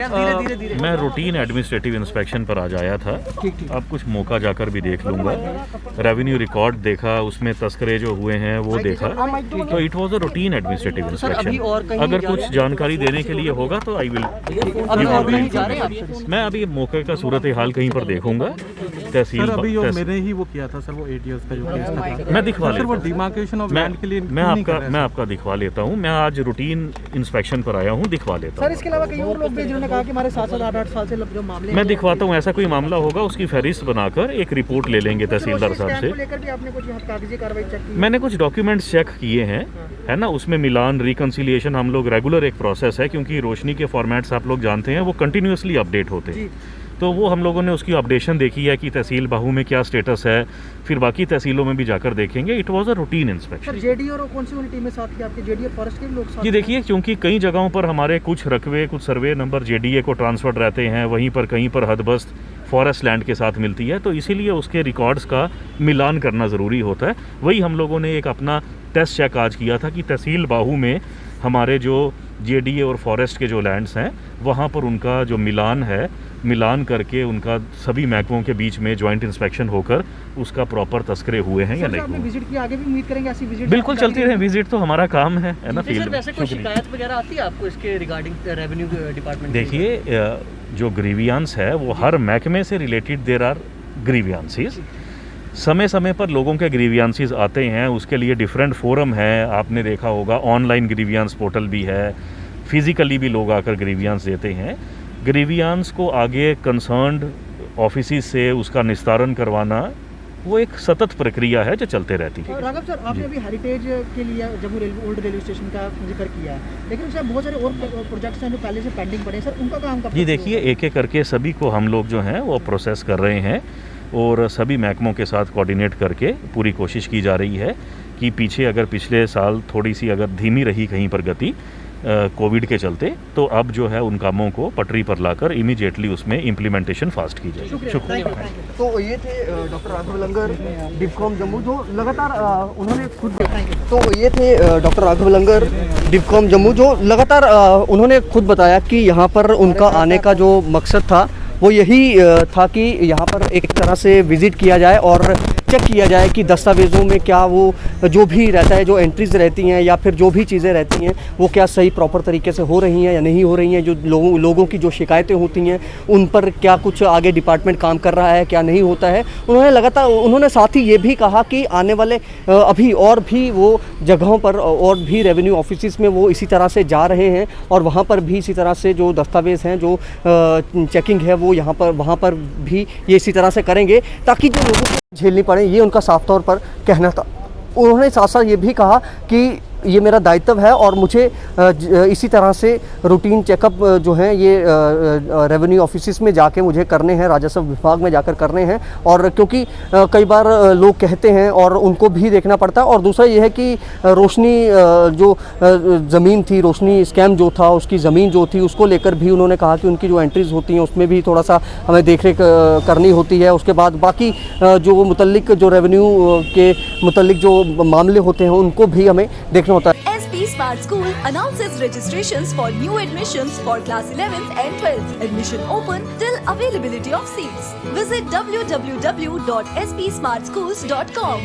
मैं routine administrative inspection पर आज आया था। अब कुछ मौका जाकर भी देख लूँगा। रेवेन्यू रिकॉर्ड देखा, उसमें तस्करे जो हुए हैं वो देखा, तो it was a routine administrative inspection. अगर कुछ जानकारी देने के लिए होगा तो आई विल। मैं अभी मौके का सूरत हाल कहीं पर देखूंगा। तहसील अभी मैंने ही वो किया था सर, वो एडीएस का जो केस था, मैं दिखवा लेता हूं। वो डिमार्केशन ऑफ लैंड के लिए मैं आपका दिखवा लेता हूँ। मैं आज रूटीन इंस्पेक्शन पर आया हूँ, दिखवा लेता हूँ। सर इसके अलावा कई और लोग भी जिन्होंने कहा कि हमारे 7-8 साल से जो मामले मैं दिखवाता हूँ। ऐसा कोई मामला होगा उसकी फहरिस्त बनाकर एक रिपोर्ट ले लेंगे तहसीलदार साहब से। लेकर भी आपने कुछ कागजी कार्रवाई चेक की? मैंने कुछ डॉक्यूमेंट्स चेक किए हैं, है ना। उसमें मिलान, रिकंसिलिएशन हम लोग रेगुलर एक प्रोसेस है, क्योंकि रोशनी के फॉर्मेट्स आप लोग जानते हैं वो कंटिन्यूसली अपडेट होते हैं। तो वो हम लोगों ने उसकी अपडेशन देखी है कि तहसील बाहू में क्या स्टेटस है, फिर बाकी तहसीलों में भी जाकर देखेंगे। It was a routine inspection. JD और कौन सी टीम में साथ थी आपके? जेडी और फॉरेस्ट के लोग साथ? जी देखिए, क्योंकि कई जगहों पर हमारे कुछ रकबे, कुछ सर्वे नंबर जेडीए को ट्रांसफर्ड रहते हैं, वहीं पर कहीं पर हदबस्त फॉरेस्ट लैंड के साथ मिलती है, तो इसीलिए उसके रिकॉर्ड्स का मिलान करना ज़रूरी होता है। वही हम लोगों ने एक अपना टेस्ट चेक आज किया था कि तहसील बाहू में हमारे जो जेडीए और फॉरेस्ट के जो लैंड्स हैं वहाँ पर उनका जो मिलान है, मिलान करके उनका सभी महकमों के बीच में जॉइंट इंस्पेक्शन होकर उसका प्रॉपर तस्करे हुए हैं या नहीं हुए। विजिट की आगे भी उम्मीद करेंगे ऐसी विजिट? बिल्कुल चलती रहे विजिट, तो हमारा काम है ना फील्ड में। वैसे कोई शिकायत वगैरह आती है आपको इसके रिगार्डिंग रेवेन्यू डिपार्टमेंट? देखिए, जो ग्रीवियांस है वो हर महकमे से रिलेटेड देयर आर ग्रीवियांसीज। समय समय पर लोगों के ग्रीवियांसीज आते हैं, उसके लिए डिफरेंट फोरम है। आपने देखा होगा ऑनलाइन ग्रीवियांस पोर्टल भी है, फिजिकली भी लोग आकर ग्रीवियांस देते हैं। ग्रीवियांस को आगे कंसर्न्ड ऑफिस से उसका निस्तारण करवाना वो एक सतत प्रक्रिया है जो चलते रहती है। राघव सर, आपने अभी हेरिटेज के लिए जम्मू ओल्ड रेलवे स्टेशन का जिक्र किया है, लेकिन उसमें बहुत सारे और प्रोजेक्ट्स हैं जो पहले से पेंडिंग पड़े हैं सर, उनका काम कब? जी देखिए, एक एक करके सभी को हम लोग जो हैं वो प्रोसेस कर रहे हैं और सभी महकमों के साथ कोऑर्डिनेट करके पूरी कोशिश की जा रही है कि पीछे अगर पिछले साल थोड़ी सी अगर धीमी रही कहीं पर गति कोविड के चलते, तो अब जो है उन कामों को पटरी पर लाकर इमीडिएटली उसमें इम्प्लीमेंटेशन फास्ट की जाए। शुक्रिया। तो ये थे डॉक्टर राघव लंगर, डिफकॉम जम्मू, जो लगातार उन्होंने खुद डॉक्टर राघव लंगर, डिफकॉम जम्मू, जो लगातार उन्होंने खुद बताया कि यहाँ पर उनका आने का जो मकसद था वो यही था कि यहाँ पर एक तरह से विज़िट किया जाए और चेक किया जाए कि दस्तावेज़ों में क्या वो जो भी रहता है, जो एंट्रीज़ रहती हैं या फिर जो भी चीज़ें रहती हैं वो क्या सही प्रॉपर तरीके से हो रही हैं या नहीं हो रही हैं। जो लोगों की जो शिकायतें होती हैं उन पर क्या कुछ आगे डिपार्टमेंट काम कर रहा है, क्या नहीं होता है। उन्होंने साथ ही ये भी कहा कि आने वाले अभी और भी वो जगहों पर और भी रेवेन्यू ऑफिस में वो इसी तरह से जा रहे हैं और वहाँ पर भी इसी तरह से जो दस्तावेज़ हैं, जो चेकिंग है, वो वहाँ पर भी ये इसी तरह से करेंगे ताकि जो लोगों को झेलनी पड़े, ये उनका साफ तौर पर कहना था। उन्होंने साथ साथ ये भी कहा कि ये मेरा दायित्व है और मुझे इसी तरह से रूटीन चेकअप जो हैं ये रेवेन्यू ऑफिस में जाके मुझे करने हैं, राजस्व विभाग में जाकर करने हैं। और क्योंकि कई बार लोग कहते हैं और उनको भी देखना पड़ता है। और दूसरा ये है कि रोशनी जो ज़मीन थी, रोशनी स्कैम जो था, उसकी ज़मीन जो थी उसको लेकर भी उन्होंने कहा कि उनकी जो एंट्रीज़ होती हैं उसमें भी थोड़ा सा हमें देख रेख करनी होती है। उसके बाद बाकी जो मुतल्लिक जो रेवेन्यू के मुतल्लिक जो मामले होते हैं उनको भी हमें देखना होता है। SP Smart School announces registrations for new admissions for class 11th and 12th. Admission open till availability of seats. Visit www.spsmartschools.com.